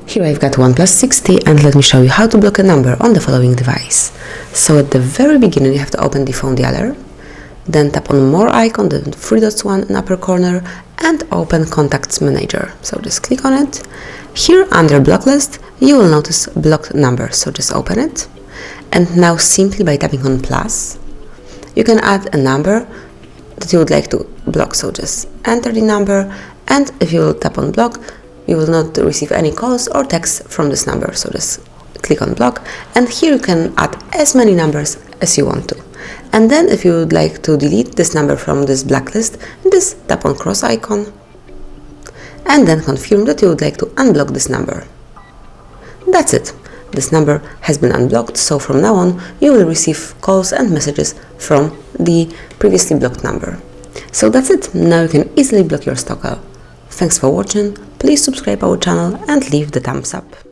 Here I've got OnePlus 60 and let me show you how to block a number on the following device. So at the very beginning you have to open the phone dialer, then tap on more icon, the three dots one in upper corner, and open Contacts Manager. So just click on it. Here under Blacklist you will notice blocked number, so just open it. And now simply by tapping on plus, you can add a number that you would like to block. So just enter the number, and if you will tap on block, you will not receive any calls or texts from this number. So just click on block, and here you can add as many numbers as you want to. And then if you would like to delete this number from this blacklist, just tap on cross icon and then confirm that you would like to unblock this number. That's it. This number has been unblocked, so from now on you will receive calls and messages from the previously blocked number. So that's it. Now you can easily block your stalker. Thanks for watching. Please subscribe our channel and leave the thumbs up.